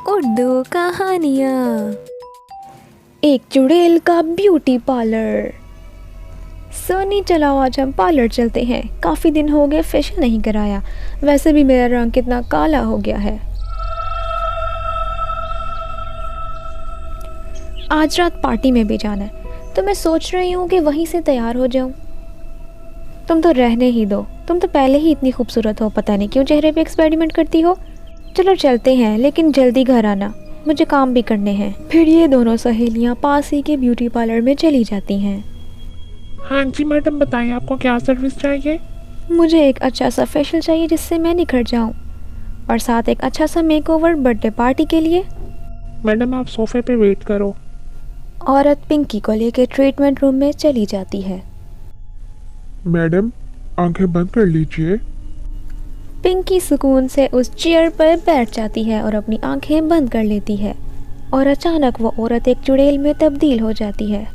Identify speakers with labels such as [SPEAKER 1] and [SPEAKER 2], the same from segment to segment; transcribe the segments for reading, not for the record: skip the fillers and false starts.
[SPEAKER 1] उर्दू कहानियाँ। एक चुड़ैल का ब्यूटी पार्लर। सोनी चलाओ आज हम पार्लर चलते हैं। काफ़ी दिन हो गए फेशियल नहीं कराया, वैसे भी मेरा रंग कितना काला हो गया है। आज रात पार्टी में भी जाना है, तो मैं सोच रही हूँ कि वहीं से तैयार हो जाऊँ। तुम तो रहने ही दो, तुम तो पहले ही इतनी खूबसूरत हो, पता नहीं क्यों चेहरे पे एक्सपेरिमेंट करती हो। चलो चलते हैं, लेकिन जल्दी घर आना, मुझे काम भी करने हैं। फिर ये दोनों सहेलियाँ पास ही के ब्यूटी पार्लर में चली जाती हैं।
[SPEAKER 2] हाँ जी मैडम, बताइए आपको क्या सर्विस चाहिए।
[SPEAKER 1] मुझे एक अच्छा सा फेशियल चाहिए जिससे मैं निखर जाऊँ, और साथ एक अच्छा सा मेकओवर बर्थडे पार्टी के लिए।
[SPEAKER 2] मैडम आप सोफे पे वेट करो।
[SPEAKER 1] औरत पिंकी को लेकर ट्रीटमेंट रूम में चली जाती है।
[SPEAKER 3] मैडम आंखें बंद कर लीजिए।
[SPEAKER 1] पिंकी सुकून से उस चेयर पर बैठ जाती है और अपनी आंखें बंद कर लेती है, और अचानक वो औरत एक चुड़ैल में तब्दील हो जाती है।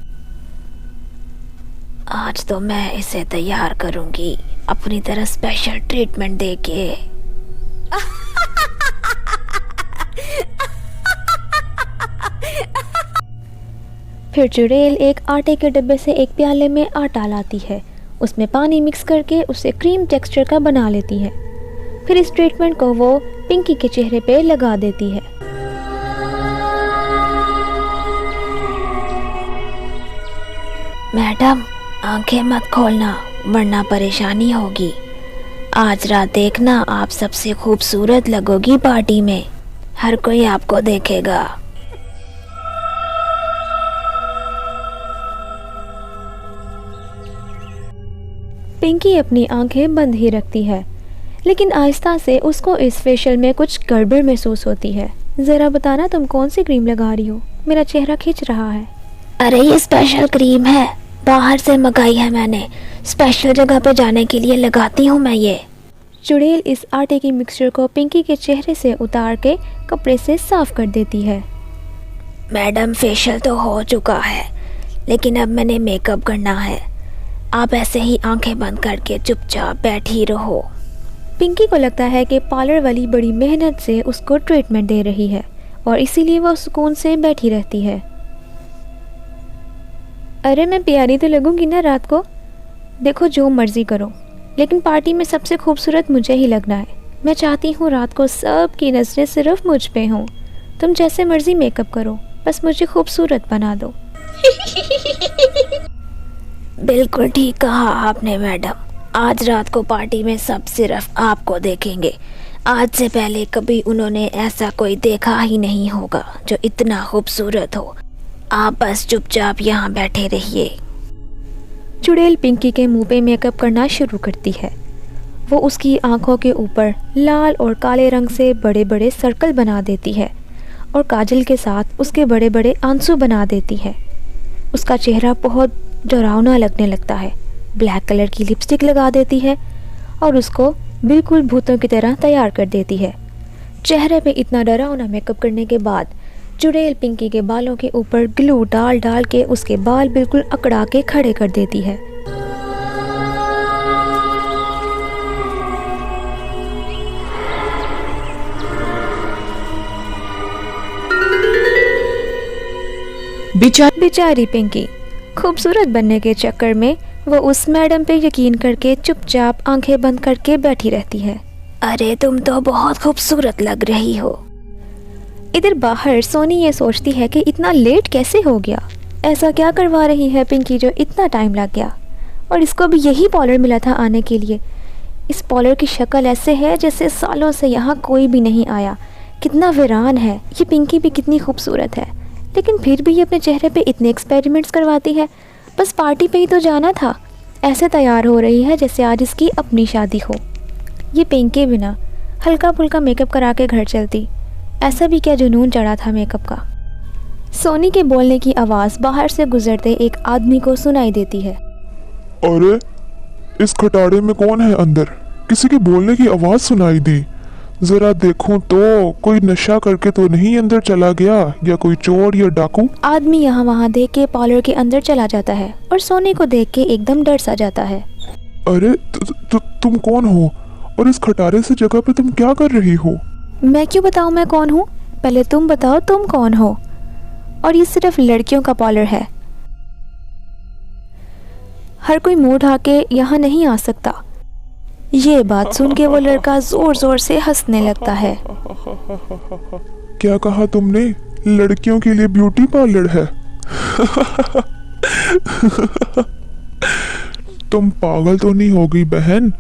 [SPEAKER 1] आज तो मैं इसे तैयार करूंगी अपनी तरह स्पेशल ट्रीटमेंट देके। फिर चुड़ैल एक आटे के डब्बे से एक प्याले में आटा लाती है, उसमें पानी मिक्स करके उसे क्रीम टेक्सचर का बना लेती है। फिर इस ट्रीटमेंट को वो पिंकी के चेहरे पे लगा देती है। मैडम आंखें मत खोलना, वरना परेशानी होगी। आज रात देखना, आप सबसे खूबसूरत लगोगी पार्टी में, हर कोई आपको देखेगा। पिंकी अपनी आंखें बंद ही रखती है, लेकिन आहिस्ता से उसको इस फेशियल में कुछ गड़बड़ महसूस होती है। ज़रा बताना तुम कौन सी क्रीम लगा रही हो, मेरा चेहरा खिंच रहा है। अरे ये स्पेशल क्रीम है, बाहर से मंगाई है मैंने, स्पेशल जगह पे जाने के लिए लगाती हूँ मैं ये। चुड़ैल इस आटे की मिक्सचर को पिंकी के चेहरे से उतार के कपड़े से साफ कर देती है। मैडम फेशियल तो हो चुका है, लेकिन अब मैंने मेकअप करना है। आप ऐसे ही आंखें बंद करके चुपचाप बैठी रहो। पिंकी को लगता है कि पार्लर वाली बड़ी मेहनत से उसको ट्रीटमेंट दे रही है, और इसीलिए वो सुकून से बैठी रहती है। अरे मैं प्यारी तो लगूंगी ना रात को, देखो जो मर्जी करो, लेकिन पार्टी में सबसे खूबसूरत मुझे ही लगना है। मैं चाहती हूँ रात को सबकी नजरें सिर्फ मुझ पे हों। तुम जैसे मर्जी मेकअप करो, बस मुझे खूबसूरत बना दो। बिल्कुल ठीक कहा आपने मैडम, आज रात को पार्टी में सब सिर्फ आपको देखेंगे। आज से पहले कभी उन्होंने ऐसा कोई देखा ही नहीं होगा जो इतना खूबसूरत हो। आप बस चुपचाप यहाँ बैठे रहिए। चुड़ैल पिंकी के मुंह पे मेकअप करना शुरू करती है। वो उसकी आंखों के ऊपर लाल और काले रंग से बड़े बड़े सर्कल बना देती है, और काजल के साथ उसके बड़े बड़े आंसू बना देती है। उसका चेहरा बहुत डरावना लगने लगता है। ब्लैक कलर की लिपस्टिक लगा देती है और उसको बिल्कुल भूतों की तरह तैयार कर देती है। चेहरे पे इतना डरावना मेकअप करने के बाद चुड़ैल पिंकी के बालों के ऊपर ग्लू डाल डाल के उसके बाल बिल्कुल अकड़ा के खड़े कर देती है। बेचारी पिंकी खूबसूरत बनने के चक्कर में वो उस मैडम पे यकीन करके चुपचाप आंखें बंद करके बैठी रहती है। अरे तुम तो बहुत खूबसूरत लग रही हो। इधर बाहर सोनी ये सोचती है कि इतना लेट कैसे हो गया, ऐसा क्या करवा रही है पिंकी जो इतना टाइम लग गया, और इसको भी यही पार्लर मिला था आने के लिए। इस पार्लर की शक्ल ऐसे है जैसे सालों से यहाँ कोई भी नहीं आया, कितना वीरान है। ये पिंकी भी कितनी खूबसूरत है, लेकिन फिर भी ये अपने चेहरे पे इतने एक्सपेरिमेंट्स करवाती है। बस पार्टी पे ही तो जाना था, ऐसे तैयार हो रही है जैसे आज इसकी अपनी शादी हो। ये पिंकी बिना हल्का फुल्का मेकअप करा के घर चलती, ऐसा भी क्या जुनून चढ़ा था मेकअप का। सोनी के बोलने की आवाज़ बाहर से गुजरते एक आदमी को सुनाई देती है।
[SPEAKER 3] अरे इस खटारे में कौन है अंदर? किसी के बोलने की आवाज़ सुनाई दी। जरा देखूं तो कोई नशा करके तो नहीं अंदर चला गया, या कोई चोर या डाकू।
[SPEAKER 1] आदमी यहाँ वहाँ देख के पार्लर के अंदर चला जाता है, और सोनी को देख के एकदम डर सा जाता है।
[SPEAKER 3] अरे तुम कौन हो, और इस खटारे से जगह पे तुम क्या कर रही हो?
[SPEAKER 1] मैं क्यों बताऊँ मैं कौन हूँ? पहले तुम बताओ तुम कौन हो, और ये सिर्फ लड़कियों का पार्लर है। हर कोई मुंह ढाके के यहाँ नहीं आ सकता। ये बात सुन के वो लड़का जोर जोर से हंसने लगता है।
[SPEAKER 3] क्या कहा तुमने? लड़कियों के लिए ब्यूटी पार्लर है? तुम पागल तो नहीं हो गई बहन?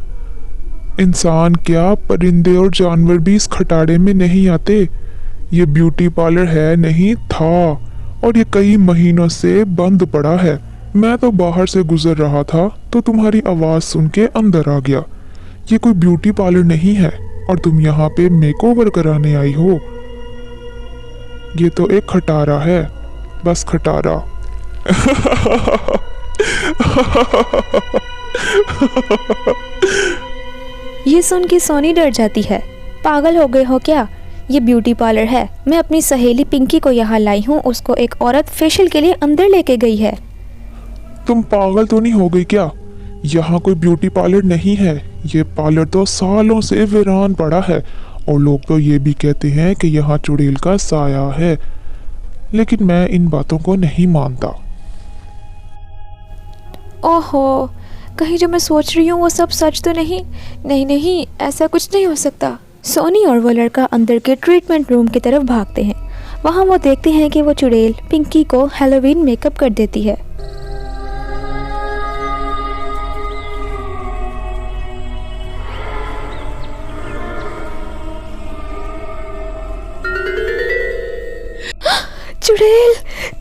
[SPEAKER 3] इंसान क्या, परिंदे और जानवर भी इस खटाड़े में नहीं आते। ये ब्यूटी पार्लर है नहीं था, और ये कई महीनों से बंद पड़ा है। मैं तो बाहर से गुजर रहा था तो तुम्हारी आवाज सुन के अंदर आ गया। ये कोई ब्यूटी पार्लर नहीं है, और तुम यहाँ पे मेकओवर कराने आई हो। ये तो एक खटारा है, बस खटारा।
[SPEAKER 1] ये सुन के सोनी डर जाती है। पागल हो गए हो क्या? ये ब्यूटी पार्लर है। मैं अपनी सहेली पिंकी को यहाँ लाई हूँ। उसको एक औरत फेशियल के लिए अंदर लेके गई है।
[SPEAKER 3] तुम पागल तो नहीं हो गई क्या? यहाँ कोई ब्यूटी पार्लर नहीं है। ये पार्लर तो सालों से वीरान पड़ा है, और लोग तो ये भी कहते हैं कि यहाँ चुड़ैल का साया है, लेकिन मैं इन बातों को नहीं मानता।
[SPEAKER 1] ओहो, कहीं जो मैं सोच रही हूँ वो सब सच तो नहीं? नहीं नहीं, ऐसा कुछ नहीं हो सकता। सोनी और वो लड़का अंदर के ट्रीटमेंट रूम की तरफ भागते हैं। वहाँ वो देखते हैं कि वो चुड़ैल पिंकी को हैलोवीन मेकअप कर देती है। चुड़ैल,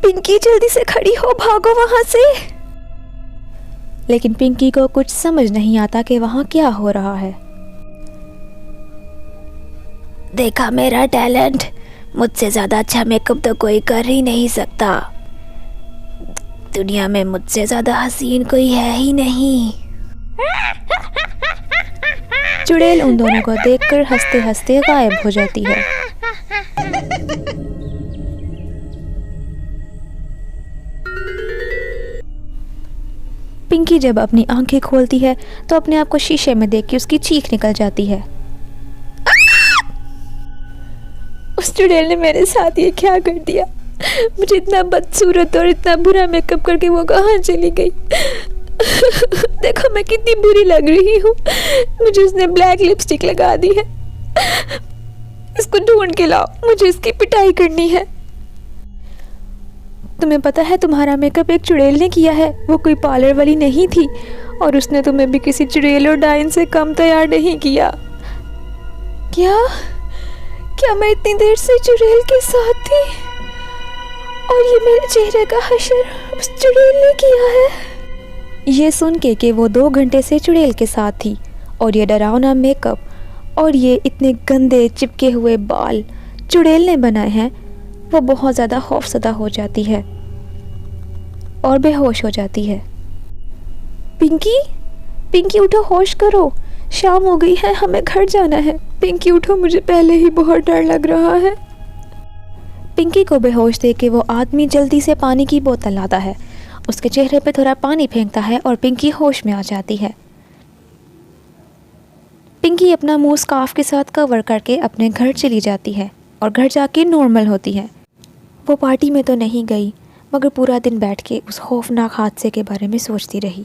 [SPEAKER 1] पिंकी जल्दी से खड़ी हो, भागो वहां से। लेकिन पिंकी को कुछ समझ नहीं आता कि वहां क्या हो रहा है। देखा मेरा टैलेंट, मुझसे ज्यादा अच्छा मेकअप तो कोई कर ही नहीं सकता। दुनिया में मुझसे ज्यादा हसीन कोई है ही नहीं। चुड़ैल उन दोनों को देखकर हंसते हंसते गायब हो जाती है। पिंकी जब अपनी आंखें खोलती है तो अपने आप को शीशे में देख के उसकी चीख निकल जाती है। उस चुड़ैल ने मेरे साथ ये क्या कर दिया? मुझे इतना बदसूरत और इतना बुरा मेकअप करके वो कहाँ चली गई? देखो मैं कितनी बुरी लग रही हूँ। मुझे उसने ब्लैक लिपस्टिक लगा दी है। इसको ढूंढ के लाओ, मुझे इसकी पिटाई करनी है। तुम्हें पता है तुम्हारा मेकअप एक चुड़ैल ने किया है, वो कोई पार्लर वाली नहीं थी, और उसने तुम्हें भी किसी चुड़ैल और डायन से कम तैयार नहीं किया। क्या मैं इतनी देर से चुड़ैल के साथ थी, और ये मेरे चेहरे का हशर उस चुड़ैल ने किया है? ये सुन के वो 2 घंटे से चुड़ैल के साथ थी, और ये डरावना मेकअप और ये इतने गंदे चिपके हुए बाल चुड़ैल ने बनाए हैं, वो बहुत ज़्यादा खौफज़दा हो जाती है और बेहोश हो जाती है। पिंकी उठो, होश करो, शाम हो गई है, हमें घर जाना है। पिंकी उठो, मुझे पहले ही बहुत डर लग रहा है। पिंकी को बेहोश देख के वो आदमी जल्दी से पानी की बोतल लाता है, उसके चेहरे पे थोड़ा पानी फेंकता है और पिंकी होश में आ जाती है। पिंकी अपना मुंह स्कार्फ के साथ कवर करके अपने घर चली जाती है और घर जाके नॉर्मल होती है। वो पार्टी में तो नहीं गई, मगर पूरा दिन बैठ के उस खौफनाक हादसे के बारे में सोचती रही।